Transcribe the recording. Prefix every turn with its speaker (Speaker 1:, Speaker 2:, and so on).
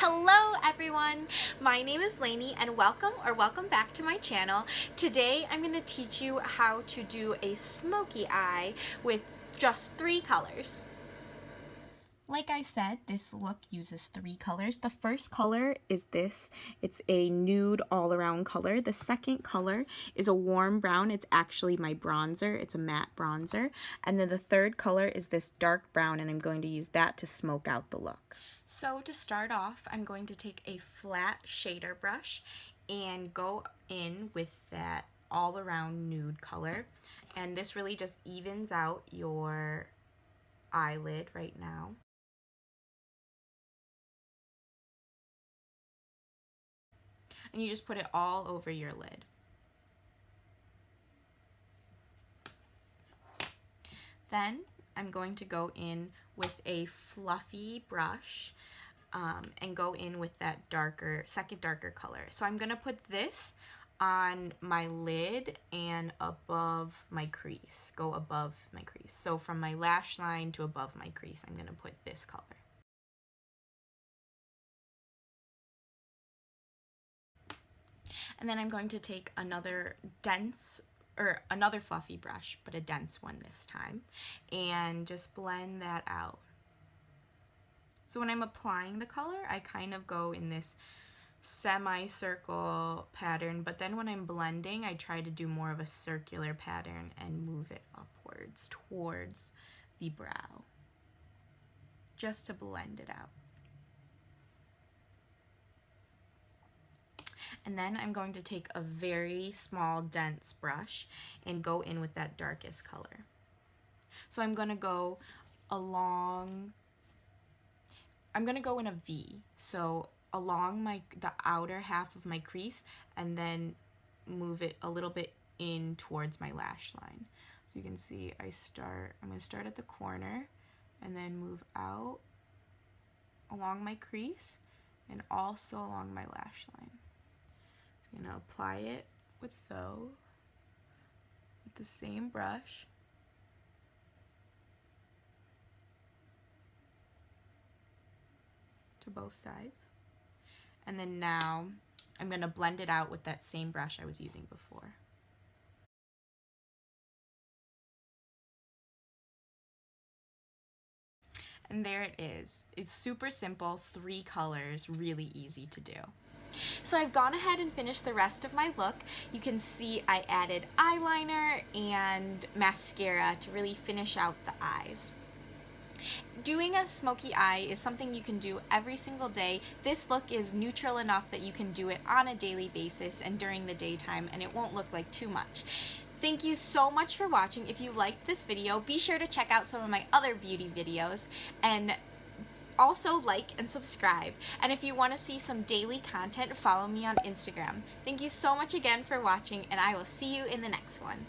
Speaker 1: Hello everyone, my name is Lainey and welcome back to my channel. Today I'm going to teach you how to do a smoky eye with just 3 colors. Like I said, this look uses 3 colors. The first color is this. It's a nude all-around color. The second color is a warm brown. It's actually my bronzer. It's a matte bronzer. And then the third color is this dark brown, and I'm going to use that to smoke out the look. So to start off, I'm going to take a flat shader brush and go in with that all-around nude color. And this really just evens out your eyelid right now. And you just put it all over your lid. Then I'm going to go in with a fluffy brush and go in with that second darker color. So I'm going to put this on my lid and above my crease, go above my crease. So from my lash line to above my crease, I'm going to put this color. And then I'm going to take another fluffy brush, but a dense one this time, and just blend that out. So when I'm applying the color, I kind of go in this semicircle pattern, but then when I'm blending, I try to do more of a circular pattern and move it upwards towards the brow, just to blend it out. And then I'm going to take a very small, dense brush and go in with that darkest color. So I'm going to go in a V, so along the outer half of my crease, and then move it a little bit in towards my lash line. So you can see I'm going to start at the corner and then move out along my crease and also along my lash line. I'm going to apply it with the same brush. To both sides. And then now I'm going to blend it out with that same brush I was using before. And there it is. It's super simple, 3 colors, really easy to do. So I've gone ahead and finished the rest of my look. You can see I added eyeliner and mascara to really finish out the eyes. Doing a smoky eye is something you can do every single day. This look is neutral enough that you can do it on a daily basis and during the daytime, and it won't look like too much. Thank you so much for watching. If you liked this video, be sure to check out some of my other beauty videos, and also like and subscribe. And if you want to see some daily content, follow me on Instagram. Thank you so much again for watching, and I will see you in the next one.